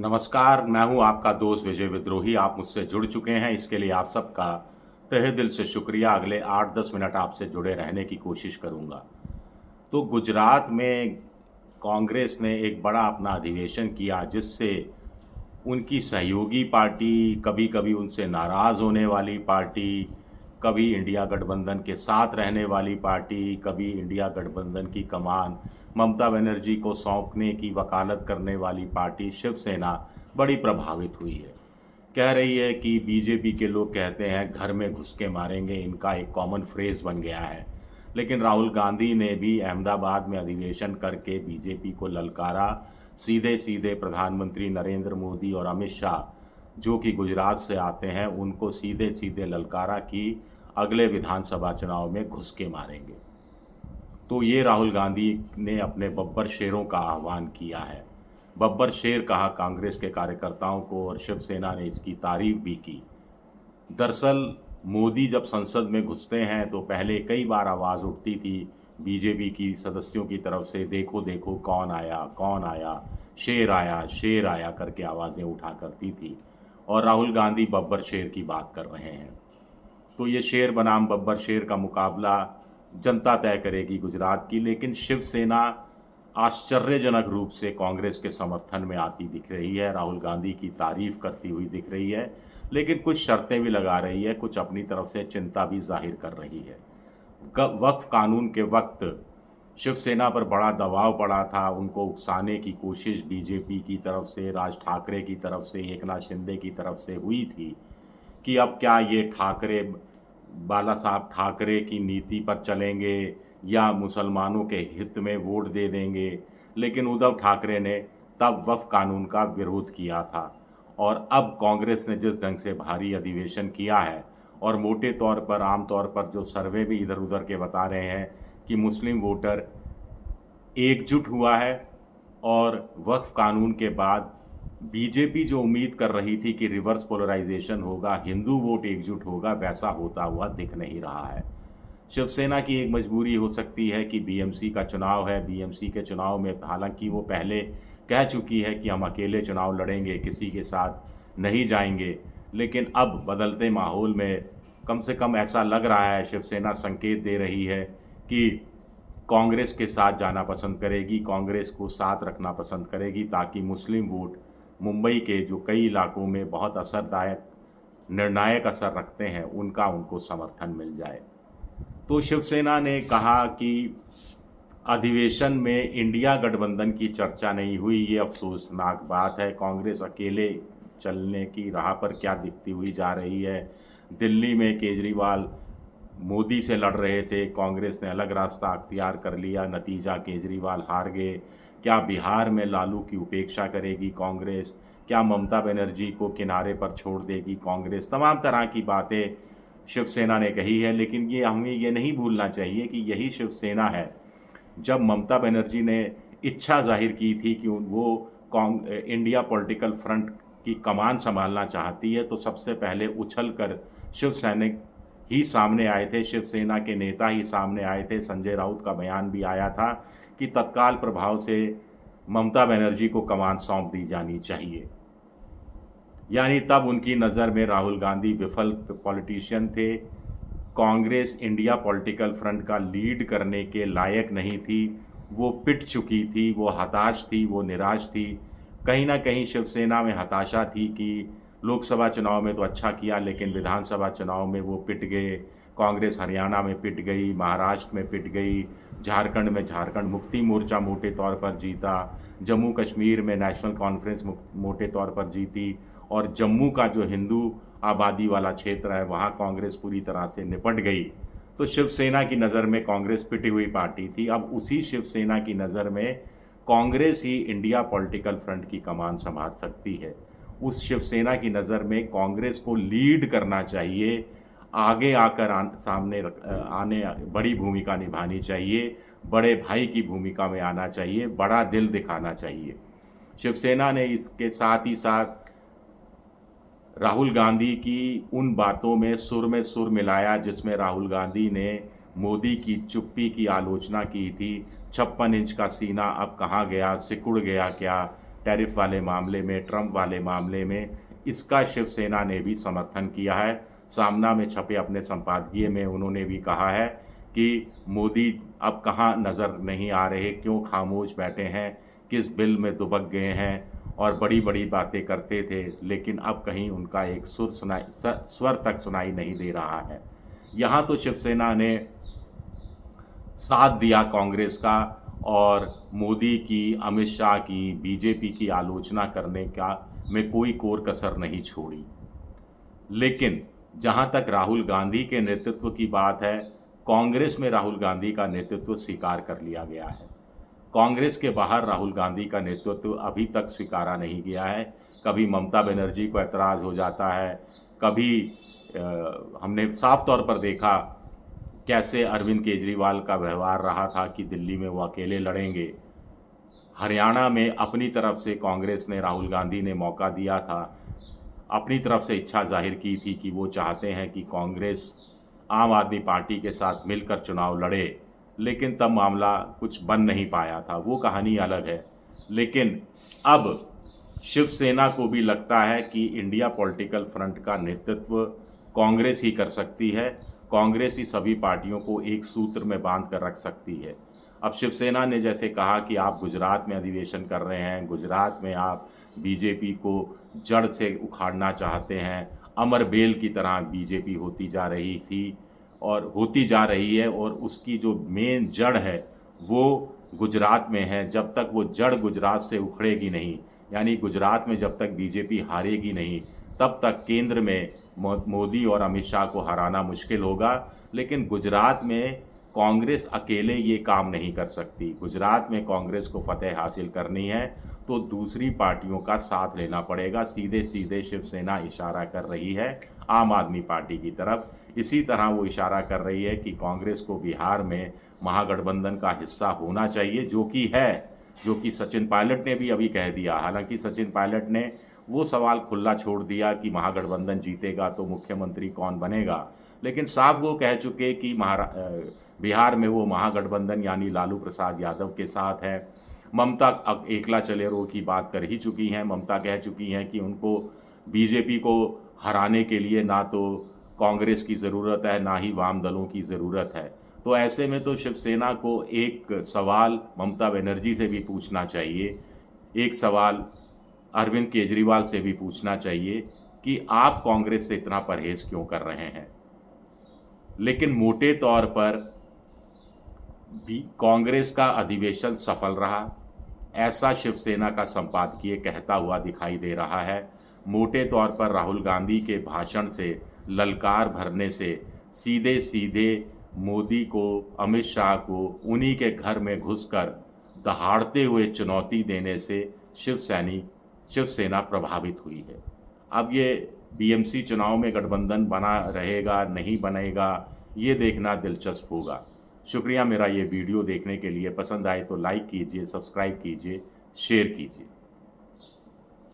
नमस्कार, मैं हूं आपका दोस्त विजय विद्रोही। आप मुझसे जुड़ चुके हैं, इसके लिए आप सबका तहे दिल से शुक्रिया। अगले 8-10 मिनट आपसे जुड़े रहने की कोशिश करूंगा। तो गुजरात में कांग्रेस ने एक बड़ा अपना अधिवेशन किया, जिससे उनकी सहयोगी पार्टी, कभी-कभी उनसे नाराज़ होने वाली पार्टी, कभी इंडिया गठबंधन के साथ रहने वाली पार्टी, कभी इंडिया गठबंधन की कमान ममता बनर्जी को सौंपने की वकालत करने वाली पार्टी शिवसेना बड़ी प्रभावित हुई है। कह रही है कि बीजेपी के लोग कहते हैं घर में घुस के मारेंगे, इनका एक कॉमन फ्रेज़ बन गया है। लेकिन राहुल गांधी ने भी अहमदाबाद में अधिवेशन करके बीजेपी को ललकारा। सीधे सीधे प्रधानमंत्री नरेंद्र मोदी और अमित शाह, जो कि गुजरात से आते हैं, उनको सीधे सीधे ललकारा कि अगले विधानसभा चुनाव में घुस के मारेंगे। तो ये राहुल गांधी ने अपने बब्बर शेरों का आह्वान किया है। बब्बर शेर कहा कांग्रेस के कार्यकर्ताओं को, और शिवसेना ने इसकी तारीफ भी की। दरअसल मोदी जब संसद में घुसते हैं तो पहले कई बार आवाज़ उठती थी बीजेपी की सदस्यों की तरफ से, देखो देखो कौन आया, शेर आया करके आवाज़ें उठा करती थी। और राहुल गांधी बब्बर शेर की बात कर रहे हैं। तो ये शेर बनाम बब्बर शेर का मुकाबला जनता तय करेगी गुजरात की। लेकिन शिवसेना आश्चर्यजनक रूप से कांग्रेस के समर्थन में आती दिख रही है, राहुल गांधी की तारीफ करती हुई दिख रही है, लेकिन कुछ शर्तें भी लगा रही है, कुछ अपनी तरफ से चिंता भी जाहिर कर रही है। वक्फ कानून के वक्त शिवसेना पर बड़ा दबाव पड़ा था, उनको उकसाने की कोशिश बीजेपी की तरफ से, राज ठाकरे की तरफ से, एकनाथ शिंदे की तरफ से हुई थी कि अब क्या ये ठाकरे, बाला साहब ठाकरे की नीति पर चलेंगे या मुसलमानों के हित में वोट दे देंगे। लेकिन उद्धव ठाकरे ने तब वक्फ कानून का विरोध किया था। और अब कांग्रेस ने जिस ढंग से भारी अधिवेशन किया है, और मोटे तौर पर, आम तौर पर जो सर्वे भी इधर उधर के बता रहे हैं कि मुस्लिम वोटर एकजुट हुआ है, और वक्फ कानून के बाद बीजेपी जो उम्मीद कर रही थी कि रिवर्स पोलराइजेशन होगा, हिंदू वोट एकजुट होगा, वैसा होता हुआ दिख नहीं रहा है। शिवसेना की एक मजबूरी हो सकती है कि बीएमसी का चुनाव है। बीएमसी के चुनाव में हालांकि वो पहले कह चुकी है कि हम अकेले चुनाव लड़ेंगे, किसी के साथ नहीं जाएंगे। लेकिन अब बदलते माहौल में कम से कम ऐसा लग रहा है, शिवसेना संकेत दे रही है कि कांग्रेस के साथ जाना पसंद करेगी, कांग्रेस को साथ रखना पसंद करेगी, ताकि मुस्लिम वोट मुंबई के जो कई इलाकों में बहुत असरदायक, निर्णायक असर रखते हैं, उनका उनको समर्थन मिल जाए। तो शिवसेना ने कहा कि अधिवेशन में इंडिया गठबंधन की चर्चा नहीं हुई, ये अफसोसनाक बात है। कांग्रेस अकेले चलने की राह पर क्या दिखती हुई जा रही है। दिल्ली में केजरीवाल मोदी से लड़ रहे थे, कांग्रेस ने अलग रास्ता अख्तियार कर लिया, नतीजा केजरीवाल हार गए। क्या बिहार में लालू की उपेक्षा करेगी कांग्रेस? क्या ममता बनर्जी को किनारे पर छोड़ देगी कांग्रेस? तमाम तरह की बातें शिवसेना ने कही है। लेकिन ये हमें ये नहीं भूलना चाहिए कि यही शिवसेना है, जब ममता बनर्जी ने इच्छा जाहिर की थी कि वो इंडिया पॉलिटिकल फ्रंट की कमान संभालना चाहती है, तो सबसे पहले उछल कर शिव सैनिक ही सामने आए थे, शिवसेना के नेता ही सामने आए थे। संजय राउत का बयान भी आया था कि तत्काल प्रभाव से ममता बनर्जी को कमान सौंप दी जानी चाहिए। यानी तब उनकी नज़र में राहुल गांधी विफल पॉलिटिशियन थे। कांग्रेस इंडिया पॉलिटिकल फ्रंट का लीड करने के लायक नहीं थी, वो पिट चुकी थी, वो हताश थी, वो निराश थी। कहीं ना कहीं शिवसेना में हताशा थी कि लोकसभा चुनाव में तो अच्छा किया, लेकिन विधानसभा चुनाव में वो पिट गए। कांग्रेस हरियाणा में पिट गई, महाराष्ट्र में पिट गई, झारखंड में झारखंड मुक्ति मोर्चा मोटे तौर पर जीता, जम्मू कश्मीर में नेशनल कॉन्फ्रेंस मोटे तौर पर जीती, और जम्मू का जो हिंदू आबादी वाला क्षेत्र है, वहाँ कांग्रेस पूरी तरह से निपट गई। तो शिवसेना की नज़र में कांग्रेस पिटी हुई पार्टी थी। अब उसी शिवसेना की नज़र में कांग्रेस ही इंडिया पॉलिटिकल फ्रंट की कमान संभाल सकती है। उस शिवसेना की नज़र में कांग्रेस को लीड करना चाहिए, आगे आकर सामने आने बड़ी भूमिका निभानी चाहिए, बड़े भाई की भूमिका में आना चाहिए, बड़ा दिल दिखाना चाहिए। शिवसेना ने इसके साथ ही साथ राहुल गांधी की उन बातों में सुर मिलाया जिसमें राहुल गांधी ने मोदी की चुप्पी की आलोचना की थी। 56 इंच का सीना अब कहाँ गया, सिकुड़ गया क्या? टैरिफ वाले मामले में, ट्रंप वाले मामले में, इसका शिवसेना ने भी समर्थन किया है। सामना में छपे अपने संपादकीय में उन्होंने भी कहा है कि मोदी अब कहाँ नज़र नहीं आ रहे, क्यों खामोश बैठे हैं, किस बिल में दुबक गए हैं, और बड़ी-बड़ी बातें करते थे, लेकिन अब कहीं उनका एक स्वर तक सुनाई नहीं दे रहा है। यहाँ तो शिवसेना ने साथ दिया कांग्रेस का और मोदी की, अमित शाह की, बीजेपी की आलोचना करने का में कोई कोर कसर नहीं छोड़ी। लेकिन जहाँ तक राहुल गांधी के नेतृत्व की बात है, कांग्रेस में राहुल गांधी का नेतृत्व स्वीकार कर लिया गया है। कांग्रेस के बाहर राहुल गांधी का नेतृत्व अभी तक स्वीकारा नहीं गया है। कभी ममता बनर्जी को ऐतराज़ हो जाता है, कभी हमने साफ तौर पर देखा कैसे अरविंद केजरीवाल का व्यवहार रहा था कि दिल्ली में वो अकेले लड़ेंगे। हरियाणा में अपनी तरफ से कांग्रेस ने, राहुल गांधी ने मौका दिया था, अपनी तरफ से इच्छा जाहिर की थी कि वो चाहते हैं कि कांग्रेस आम आदमी पार्टी के साथ मिलकर चुनाव लड़े, लेकिन तब मामला कुछ बन नहीं पाया था, वो कहानी अलग है। लेकिन अब शिवसेना को भी लगता है कि इंडिया पॉलिटिकल फ्रंट का नेतृत्व कांग्रेस ही कर सकती है, कांग्रेस ही सभी पार्टियों को एक सूत्र में बांध कर रख सकती है। अब शिवसेना ने जैसे कहा कि आप गुजरात में अधिवेशन कर रहे हैं, गुजरात में आप बीजेपी को जड़ से उखाड़ना चाहते हैं, अमर बेल की तरह बीजेपी होती जा रही थी और होती जा रही है, और उसकी जो मेन जड़ है वो गुजरात में है। जब तक वो जड़ गुजरात से उखड़ेगी नहीं, यानी गुजरात में जब तक बीजेपी हारेगी नहीं, तब तक केंद्र में मोदी और अमित शाह को हराना मुश्किल होगा। लेकिन गुजरात में कांग्रेस अकेले ये काम नहीं कर सकती। गुजरात में कांग्रेस को फतेह हासिल करनी है तो दूसरी पार्टियों का साथ लेना पड़ेगा। सीधे सीधे शिवसेना इशारा कर रही है आम आदमी पार्टी की तरफ। इसी तरह वो इशारा कर रही है कि कांग्रेस को बिहार में महागठबंधन का हिस्सा होना चाहिए, जो कि है, जो कि सचिन पायलट ने भी अभी कह दिया। हालांकि सचिन पायलट ने वो सवाल खुला छोड़ दिया कि महागठबंधन जीतेगा तो मुख्यमंत्री कौन बनेगा, लेकिन साफ वो कह चुके कि बिहार में वो महागठबंधन यानी लालू प्रसाद यादव के साथ है। ममता अब एकला चले रो की बात कर ही चुकी हैं। ममता कह चुकी हैं कि उनको बीजेपी को हराने के लिए ना तो कांग्रेस की ज़रूरत है, ना ही वाम दलों की ज़रूरत है। तो ऐसे में तो शिवसेना को एक सवाल ममता बनर्जी से भी पूछना चाहिए, एक सवाल अरविंद केजरीवाल से भी पूछना चाहिए कि आप कांग्रेस से इतना परहेज क्यों कर रहे हैं। लेकिन मोटे तौर पर भी कांग्रेस का अधिवेशन सफल रहा, ऐसा शिवसेना का संपादकीय कहता हुआ दिखाई दे रहा है। मोटे तौर पर राहुल गांधी के भाषण से, ललकार भरने से, सीधे सीधे मोदी को, अमित शाह को उन्हीं के घर में घुसकर दहाड़ते हुए चुनौती देने से शिवसेना प्रभावित हुई है। अब ये बीएमसी चुनाव में गठबंधन बना रहेगा, नहीं बनेगा, ये देखना दिलचस्प होगा। शुक्रिया मेरा ये वीडियो देखने के लिए। पसंद आए तो लाइक कीजिए, सब्सक्राइब कीजिए, शेयर कीजिए।